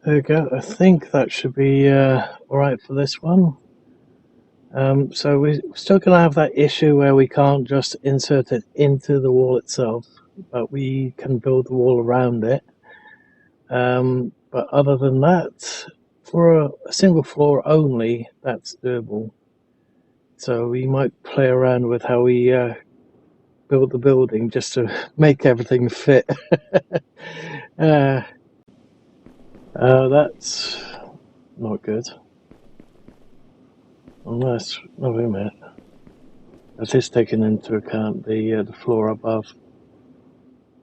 There we go. I think that should be alright for this one. So we're still going to have that issue where we can't just insert it into the wall itself, but we can build the wall around it. But other than that, for a single floor only, that's doable. So we might play around with how we build the building just to make everything fit. That's not good. Unless, no, wait a minute. That is taking into account the floor above.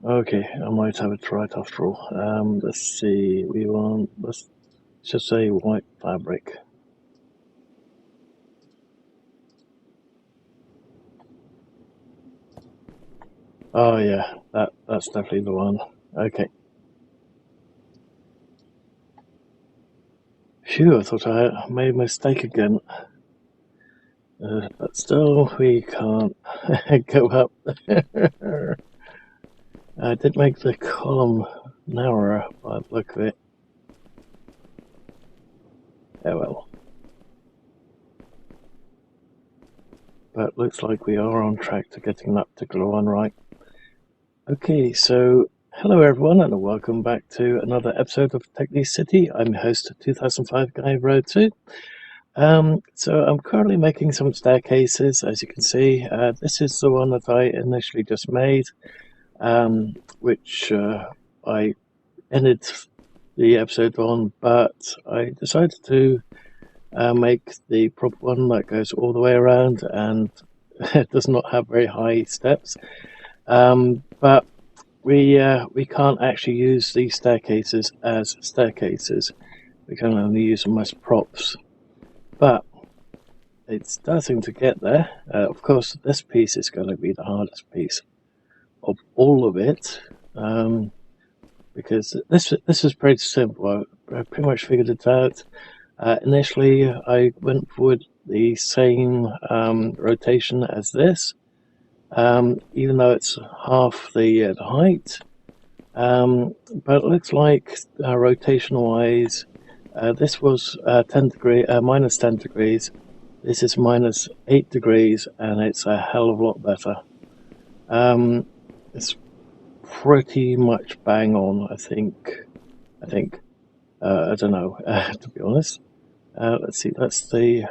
Okay, I might have it right after all. Let's see. Let's just say white fabric. Oh yeah, that's definitely the one. Okay. Phew, I thought I made a mistake again. But still, we can't go up. I did make the column narrower by the look of it. Oh well. But looks like we are on track to getting that particular one right. Okay, so hello everyone and welcome back to another episode of Technicity. I'm your host, 2005 Guy Road 2. So I'm currently making some staircases, as you can see. This is the one that I initially just made, which I ended the episode on, but I decided to make the proper one that goes all the way around and it does not have very high steps. But we can't actually use these staircases as staircases. We can only use them as props. But it's starting to get there. Of course, this piece is going to be the hardest piece of all of it, because this is pretty simple. I pretty much figured it out. Initially, I went with the same rotation as this, even though it's half the height. But it looks like rotation-wise, this was minus 10 degrees. This is minus 8 degrees, and it's a hell of a lot better. It's pretty much bang on, I think. I don't know, to be honest. Let's see, that's the...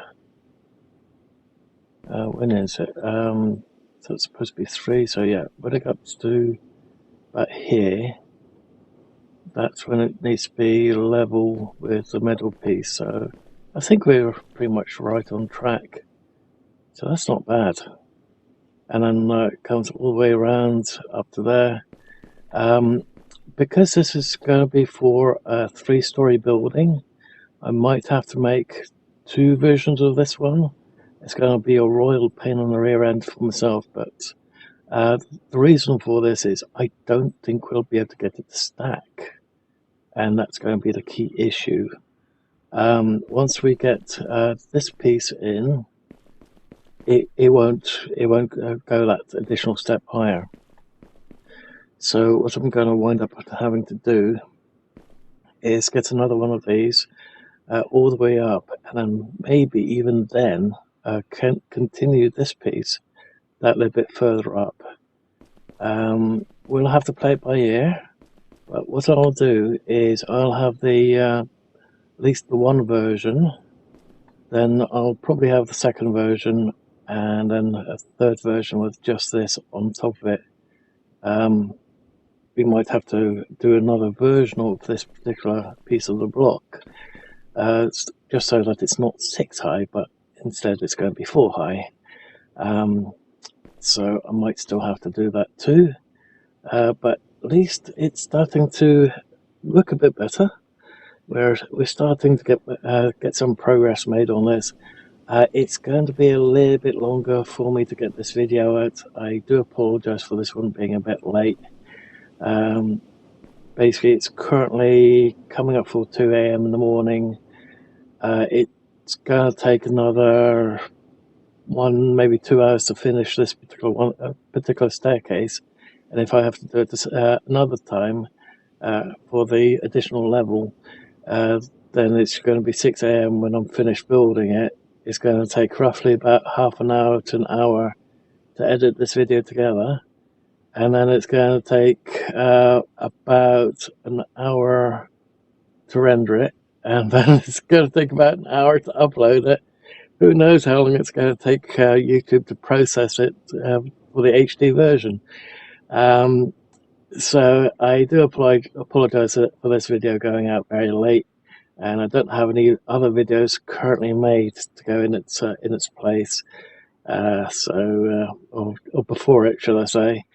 when is it? So it's supposed to be 3, so yeah, when it comes to about here, that's when it needs to be level with the middle piece. So I think we're pretty much right on track. So that's not bad. And then it comes all the way around up to there. Because this is going to be for a 3-story building, I might have to make 2 versions of this one. It's going to be a royal pain on the rear end for myself, but the reason for this is I don't think we'll be able to get it to stack, and that's going to be the key issue. Once we get this piece in, it won't go that additional step higher. So what I'm going to wind up having to do is get another one of these all the way up, and then maybe even then can continue this piece that little bit further up. We'll have to play it by ear, but what I'll do is I'll have the at least the one version, then I'll probably have the second version, and then a third version with just this on top of it. We might have to do another version of this particular piece of the block, just so that it's not 6 high, but instead it's going to be 4 high. So I might still have to do that too, but at least it's starting to look a bit better. We're starting to get some progress made on this. It's going to be a little bit longer for me to get this video out. I do apologize for this one being a bit late. Basically, it's currently coming up for 2 a.m. in the morning. It's going to take another 1, maybe 2 hours to finish this particular staircase, and if I have to do it another time for the additional level, then it's going to be 6 a.m. when I'm finished building it. It's going to take roughly about half an hour to an hour to edit this video together, and then it's going to take about an hour to render it, and then it's going to take about an hour to upload it. Who knows how long it's going to take YouTube to process it for the HD version. So I do apologize for this video going out very late, and I don't have any other videos currently made to go in its place. Or before it, should I say?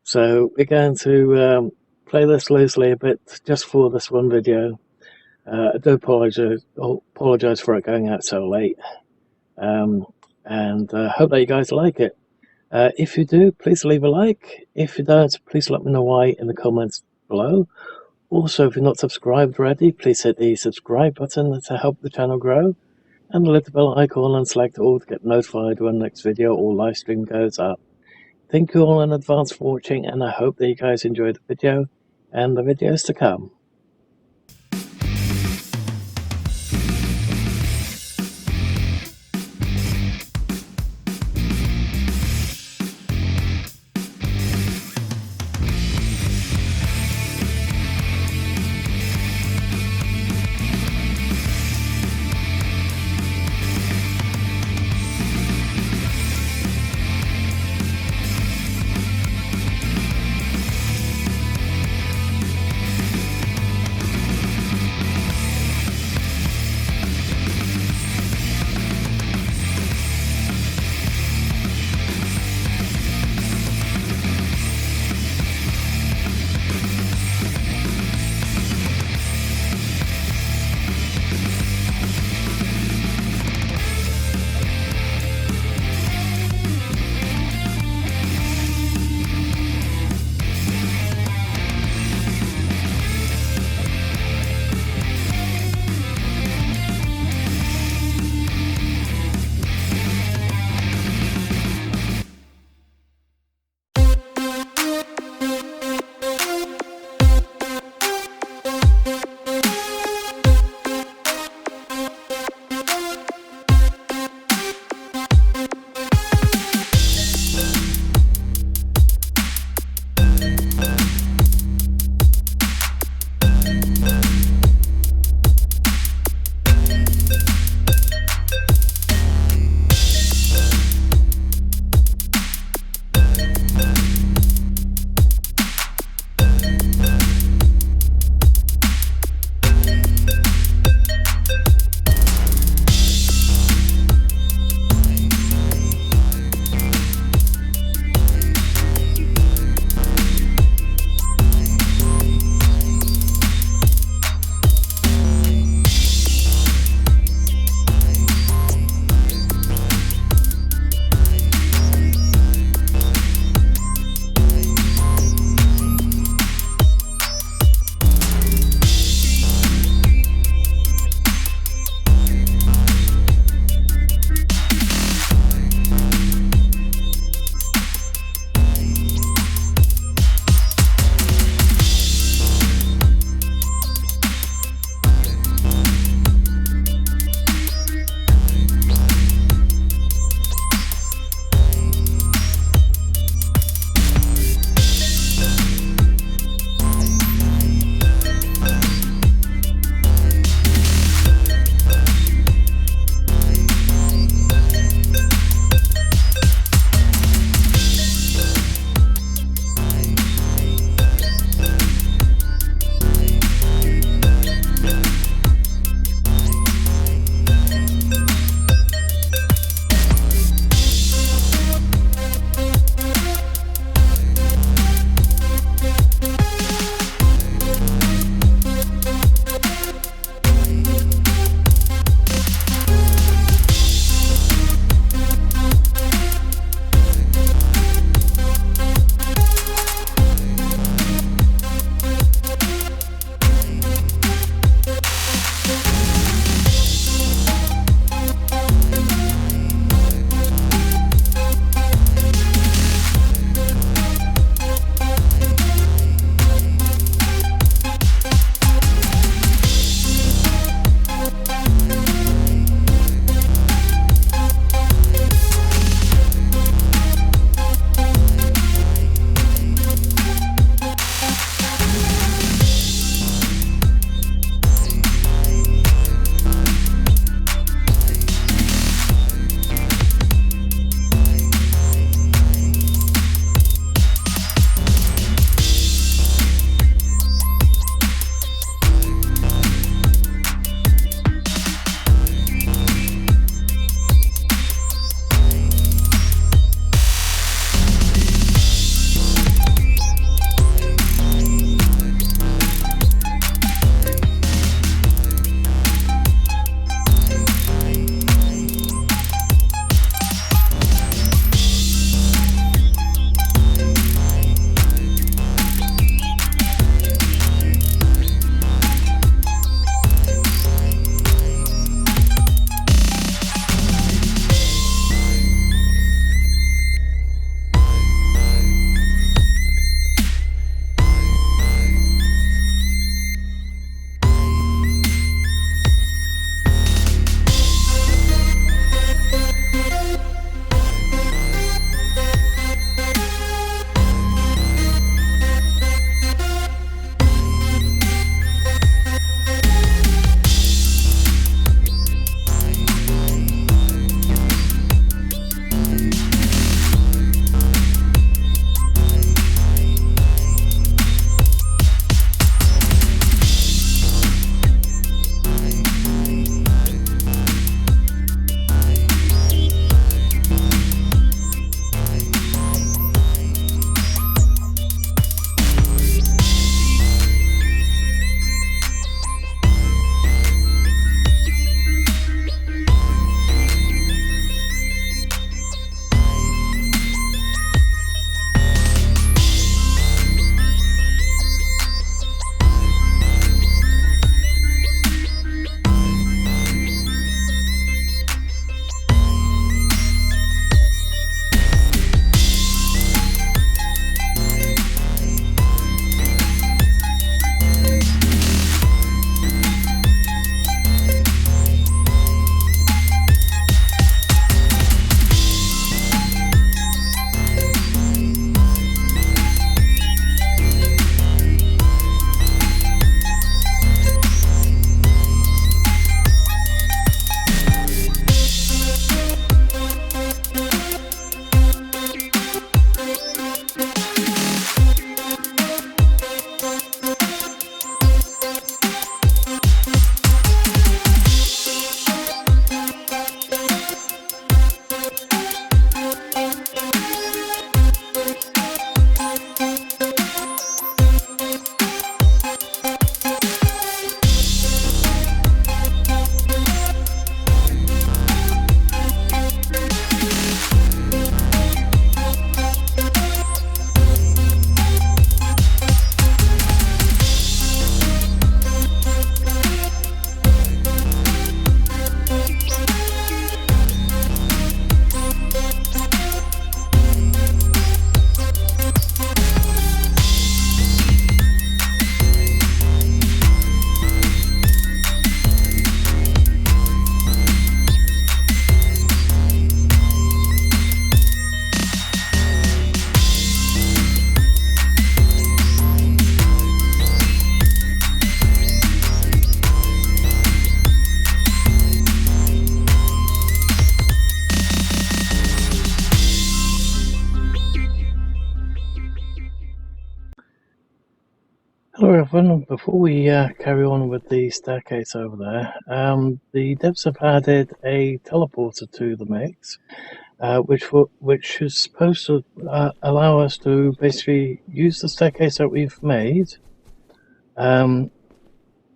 So we're going to play this loosely a bit just for this one video. I do apologize for it going out so late, and hope that you guys like it. If you do, please leave a like. If you don't, please let me know why in the comments below. Also, if you're not subscribed already, please hit the subscribe button to help the channel grow, and the little bell icon and select all to get notified when the next video or live stream goes up. Thank you all in advance for watching, and I hope that you guys enjoyed the video and the videos to come. everyone, before we carry on with the staircase over there, the devs have added a teleporter to the mix, which is supposed to allow us to basically use the staircase that we've made.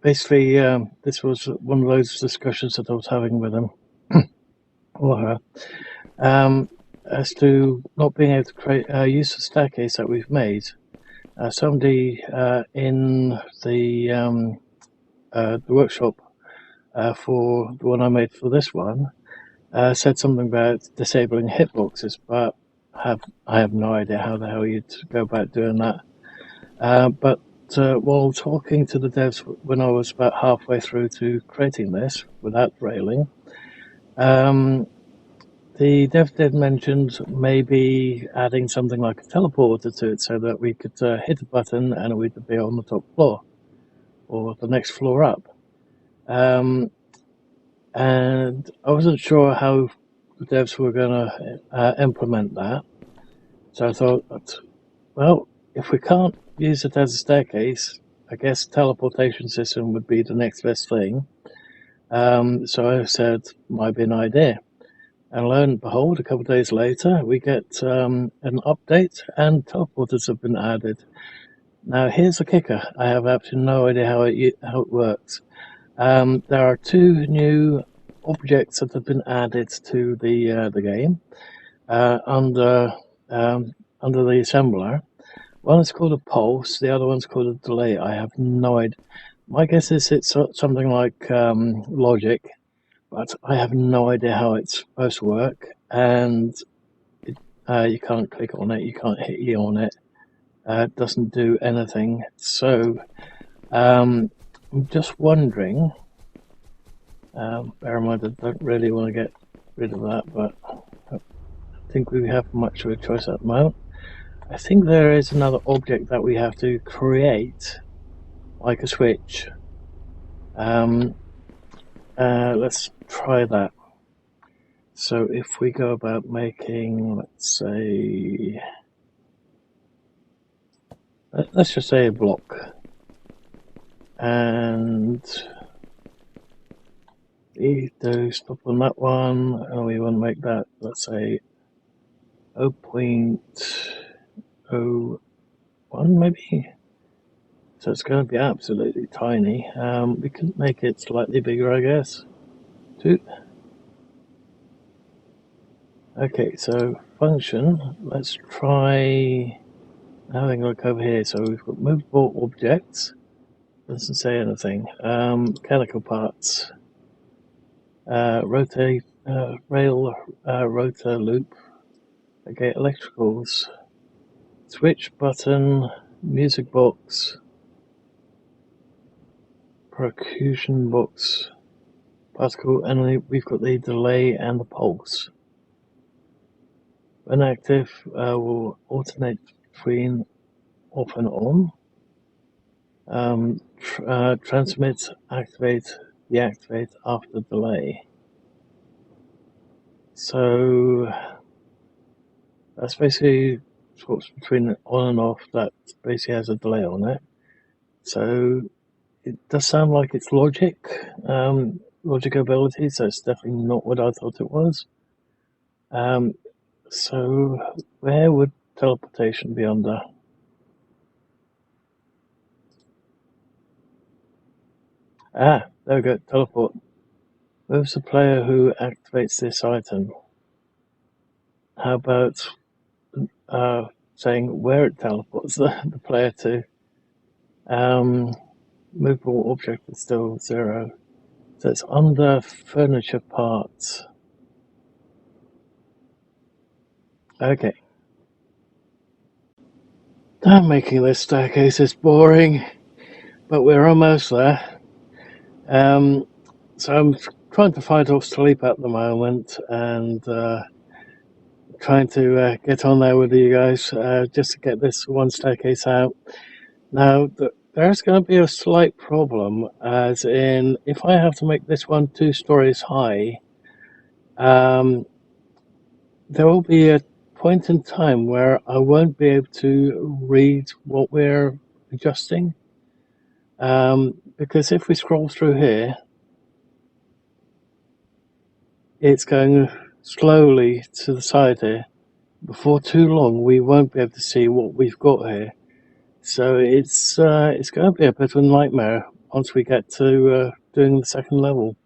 This was one of those discussions that I was having with him or her, as to not being able to use the staircase that we've made. Somebody in the workshop for the one I made for this one said something about disabling hitboxes, but I have no idea how the hell you'd go about doing that. But while talking to the devs when I was about halfway through to creating this without railing, the dev did mention maybe adding something like a teleporter to it so that we could hit a button and we'd be on the top floor or the next floor up. And I wasn't sure how the devs were going to implement that. So I thought, well, if we can't use it as a staircase, I guess teleportation system would be the next best thing. So I said, might be an idea. And lo and behold, a couple of days later, we get an update and teleporters have been added. Now, here's the kicker. I have absolutely no idea how it works. There are two new objects that have been added to the game under the assembler. One is called a pulse, the other one's called a delay. I have no idea. My guess is it's something like logic, but I have no idea how it's supposed to work. And you can't click on it, you can't hit E on it. It doesn't do anything. So I'm just wondering. Bear in mind, I don't really want to get rid of that, but I don't think we have much of a choice at the moment. I think there is another object that we have to create, like a switch. Let's try that. So if we go about making, let's say, let's just say a block, and we do stop on that one, and we want to make that, let's say, 0.01 maybe. So it's going to be absolutely tiny. We can make it slightly bigger, I guess. 2. Okay, so function. Let's try having a look over here. So we've got movable objects. Doesn't say anything. Mechanical parts. Rotate rail rotor loop. Okay, electricals. Switch button. Music box. Percussion box. Particle, and we've got the delay and the pulse. When active, will alternate between off and on. Transmit, activate, deactivate after delay. So that's basically swaps between on and off. That basically has a delay on it. So it does sound like it's logic, logic ability. So it's definitely not what I thought it was. So where would teleportation be under? Ah, there we go, teleport. Moves the player who activates this item. How about saying where it teleports the player to? Movable object is still 0. So it's under furniture parts. Okay. Damn, making this staircase is boring, but we're almost there. So I'm trying to fight off sleep at the moment and trying to get on there with you guys just to get this one staircase out. Now, there's going to be a slight problem, as in if I have to make this one 2 stories high, there will be a point in time where I won't be able to read what we're adjusting. because if we scroll through here, it's going slowly to the side here. Before too long, we won't be able to see what we've got here. So it's going to be a bit of a nightmare once we get to doing the second level.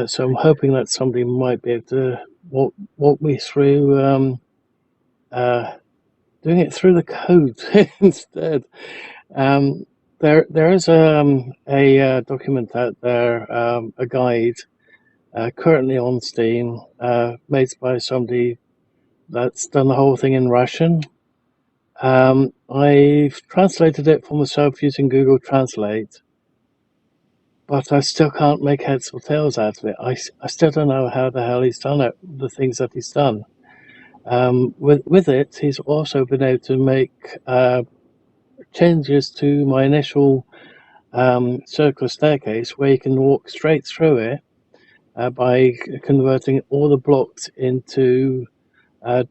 So I'm hoping that somebody might be able to walk me through doing it through the code instead. There is a document out there, a guide currently on Steam, made by somebody that's done the whole thing in Russian. I've translated it for myself using Google Translate, but I still can't make heads or tails out of it. I still don't know how the hell he's done it, the things that he's done. With it, he's also been able to make changes to my initial circular staircase, where you can walk straight through it by converting all the blocks into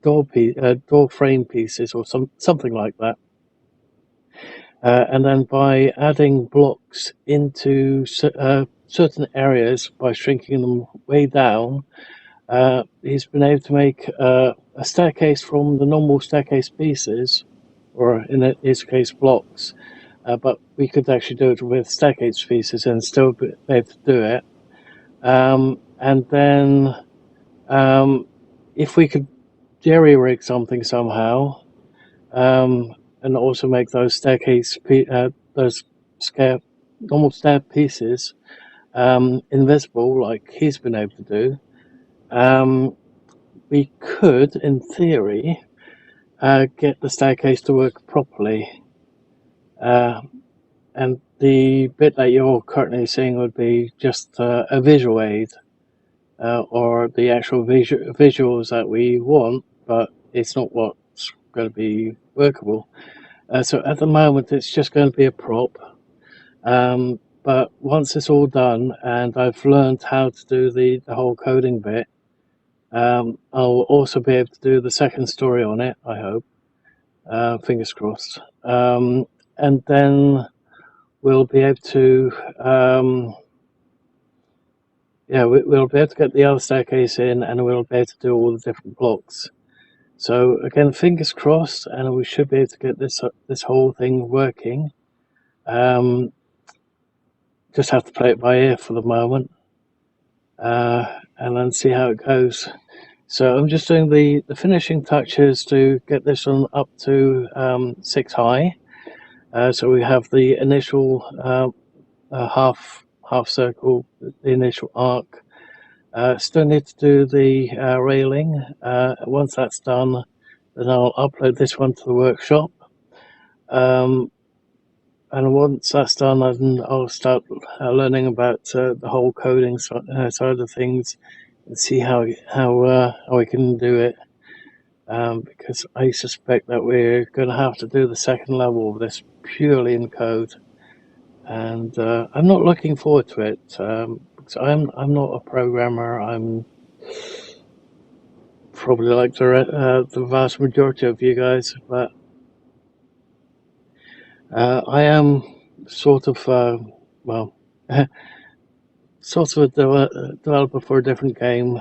door frame pieces or something like that. And then by adding blocks into certain areas by shrinking them way down, he's been able to make a staircase from the normal staircase pieces, or in his case blocks, but we could actually do it with staircase pieces and still be able to do it. And then if we could jerry-rig something somehow, and also make those staircase those normal stair pieces invisible, like he's been able to do, we could, in theory, get the staircase to work properly. And the bit that you're currently seeing would be just a visual aid, or the actual visuals that we want, but it's not what's going to be workable. So at the moment, it's just going to be a prop. But once it's all done and I've learned how to do the whole coding bit, I'll also be able to do the second story on it, I hope. Fingers crossed. And then we'll be able to, we'll be able to get the other staircase in, and we'll be able to do all the different blocks. So again, fingers crossed, and we should be able to get this whole thing working. Just have to play it by ear for the moment, and then see how it goes. So I'm just doing the finishing touches to get this one up to 6 high. So we have the initial half circle, the initial arc. Still need to do the railing. Once that's done, then I'll upload this one to the workshop. And once that's done, then I'll start learning about the whole coding side of things, and see how we can do it. Because I suspect that we're going to have to do the second level of this purely in code, and I'm not looking forward to it. Because I'm not a programmer. I'm probably like the vast majority of you guys, but I am sort of well. Sort of a developer for a different game.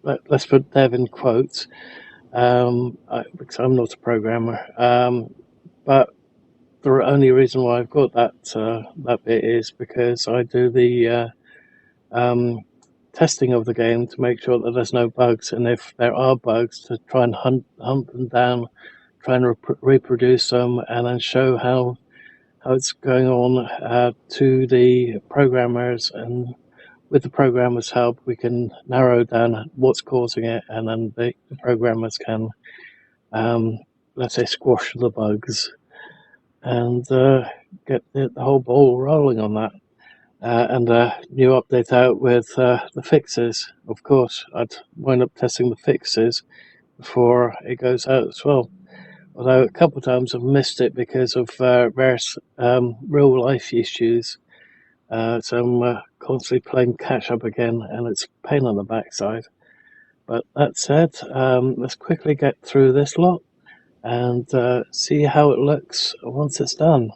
Let's put dev in quotes, because I'm not a programmer. But the only reason why I've got that bit is because I do the testing of the game to make sure that there's no bugs, and if there are bugs, to try and hunt them down, try and reproduce them, and then show how it's going on to the programmers, and with the programmers' help, we can narrow down what's causing it, and then the programmers can, let's say, squash the bugs and get the whole ball rolling on that. And a new update out with the fixes. Of course, I'd wind up testing the fixes before it goes out as well. Although a couple of times I've missed it because of various real life issues. So I'm constantly playing catch up again, and it's a pain on the backside. But that said, let's quickly get through this lot and see how it looks once it's done.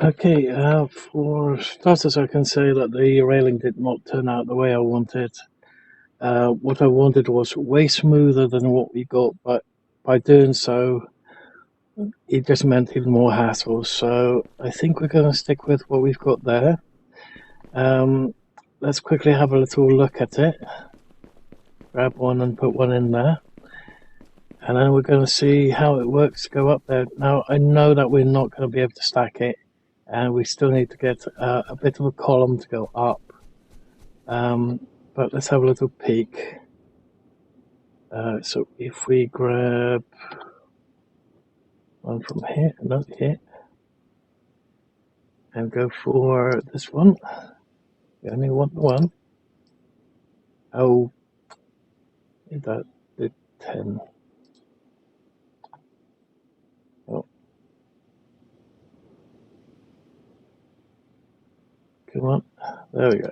Okay, for starters, I can say that the railing did not turn out the way I wanted. What I wanted was way smoother than what we got, but by doing so, it just meant even more hassle. So I think we're going to stick with what we've got there. Let's quickly have a little look at it. Grab one and put one in there. And then we're going to see how it works to go up there. Now, I know that we're not going to be able to stack it, and we still need to get a bit of a column to go up. But let's have a little peek. So if we grab one from here, another here, and go for this one, we only want the one. Oh, that did 10. Oh, come on, there we go.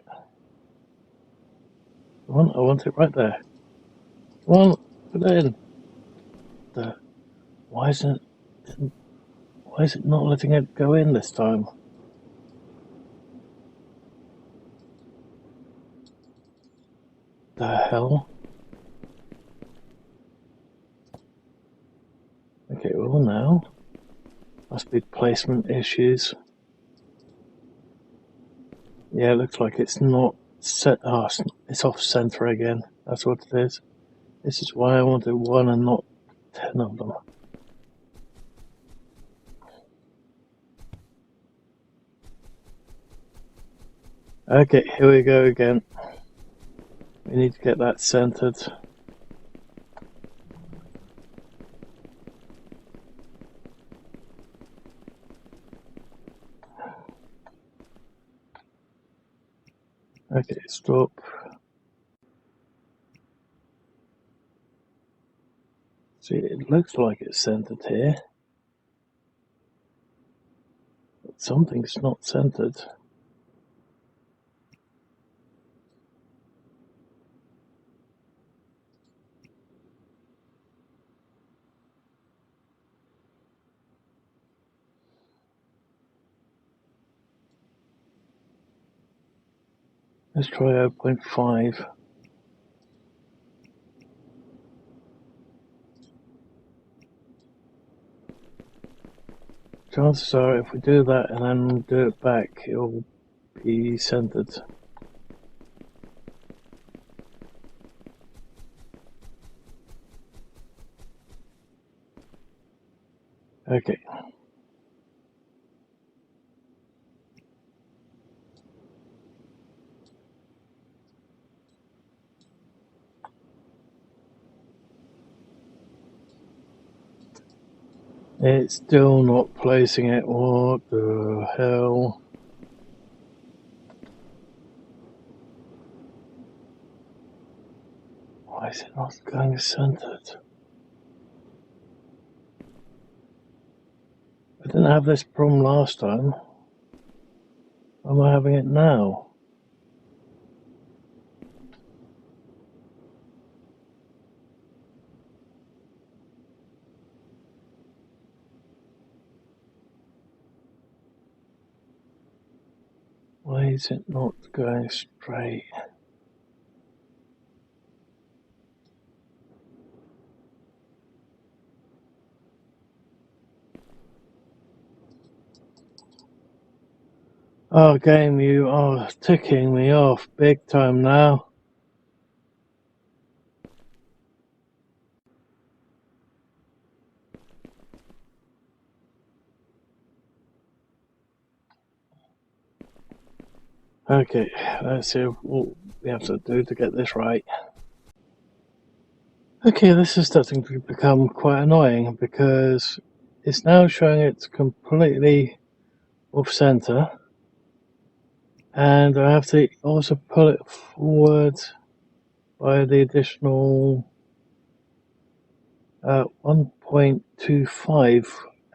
Come on, I want it right there. Come on, put it in. Why isn't it not letting it go in this time? The hell? Okay, well now, must be placement issues. Yeah, it looks like it's not set. Oh, it's off center again. That's what it is. This is why I wanted one and not 10 of them. Okay, here we go again. We need to get that centered. Okay, stop. See, it looks like it's centered here, but something's not centered. Let's try 0.5. Chances are if we do that and then do it back, it'll be centered. Okay. It's still not placing it. What the hell? Why is it not going centered? I didn't have this problem last time. Why am I having it now? Why is it not going straight? Oh, game, you are ticking me off big time now. Okay, let's see what we have to do to get this right. Okay, this is starting to become quite annoying because it's now showing it's completely off center, and I have to also pull it forward by the additional 1.25,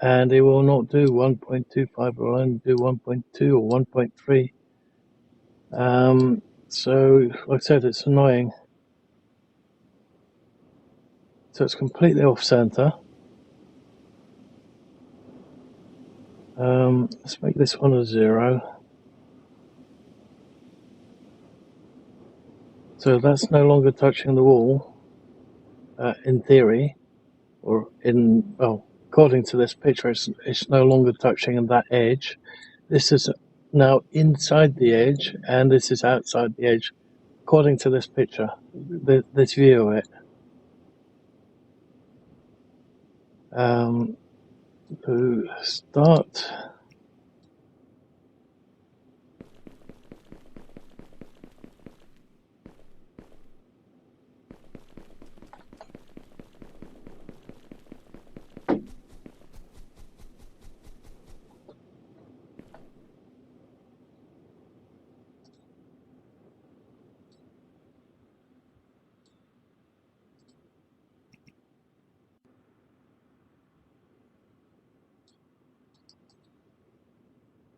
and it will not do 1.25, it will only do 1.2 or 1.3. So, like I said, it's annoying. So it's completely off center. Let's make this one a 0. So that's no longer touching the wall, in theory, or according to this picture, it's no longer touching that edge. This is now inside the edge, and this is outside the edge, according to this picture, this view of it. To start,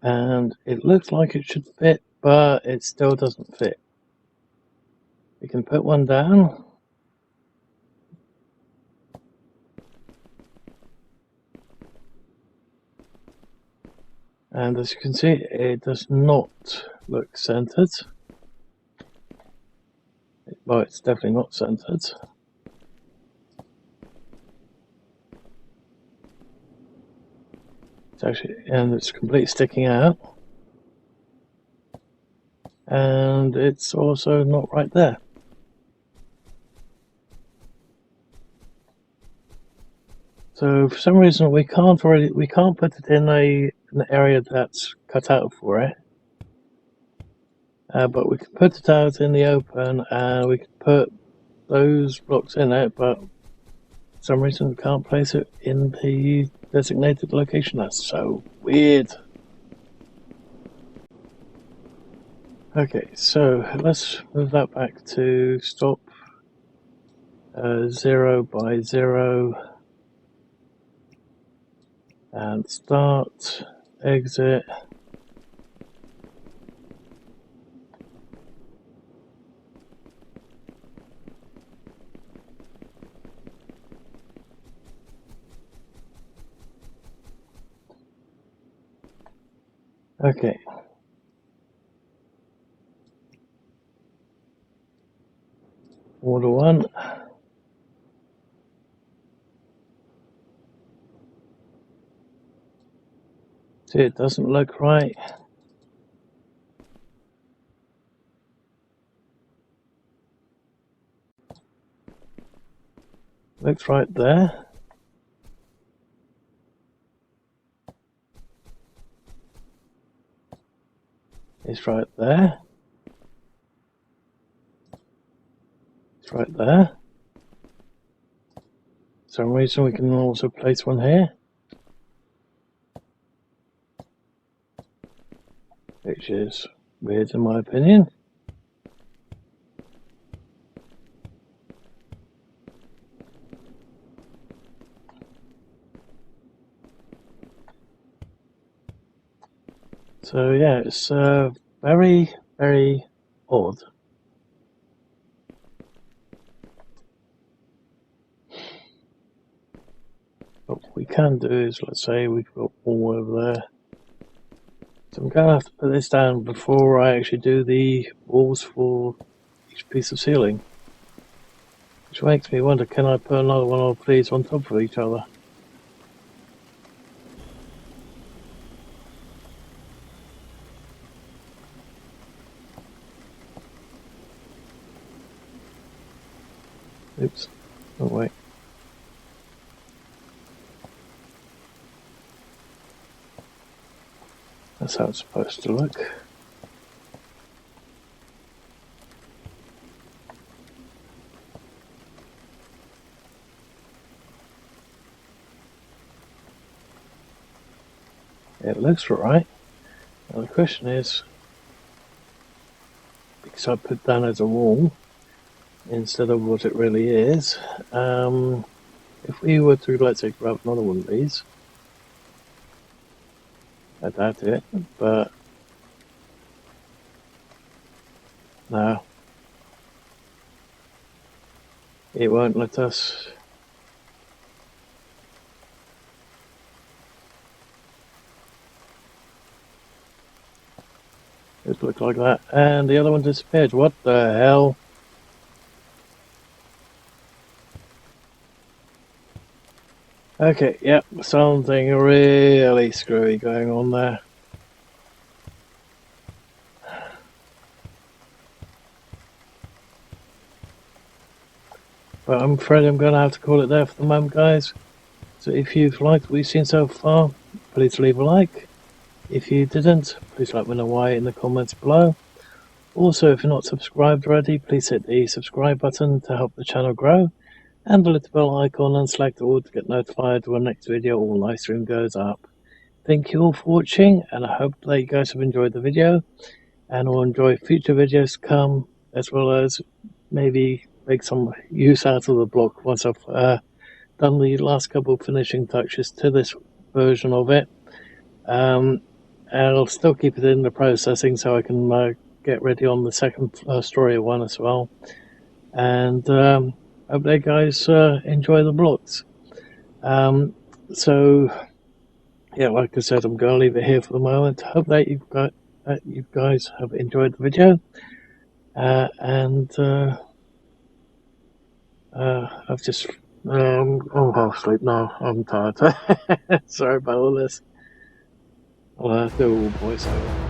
and it looks like it should fit, but it still doesn't fit. We can put one down. And as you can see, it does not look centered. Well, it's definitely not centered. It's actually, and it's completely sticking out. And it's also not right there. So for some reason we can't put it in an area that's cut out for it. But we can put it out in the open, and we can put those blocks in it, but for some reason we can't place it in the designated location. That's so weird. Okay, so let's move that back to stop 0 by 0 and start, exit. Okay. Order 1. See, it doesn't look right. Looks right there. It's right there. It's right there. For some reason we can also place one here, which is weird in my opinion. So yeah, it's very, very odd. What we can do is, let's say we've got wall over there. So I'm going to have to put this down before I actually do the walls for each piece of ceiling. Which makes me wonder, can I put another one of these on top of each other? Oops. Oh wait. That's how it's supposed to look. It looks right. Now the question is, because I put down as a wall instead of what it really is, if we were to, let's say, grab another one of these, I doubt it, but no, it won't let us. It looked like that, and the other one disappeared. What the hell? Okay, yep, something really screwy going on there. But I'm afraid I'm going to have to call it there for the moment, guys. So if you've liked what we've seen so far, please leave a like. If you didn't, please let me know why in the comments below. Also, if you're not subscribed already, please hit the subscribe button to help the channel grow, and the little bell icon and select all to get notified when the next video or live stream goes up. Thank you all for watching, and I hope that you guys have enjoyed the video, and will enjoy future videos to come, as well as maybe make some use out of the block once I've done the last couple of finishing touches to this version of it. I'll still keep it in the processing so I can get ready on the second story one as well. And hope you guys enjoy the blocks. So yeah, like I said, I'm going to leave it here for the moment. Hope that you guys have enjoyed the video. I've just I'm half asleep now. I'm tired. Sorry about all this. I'll do all voiceover.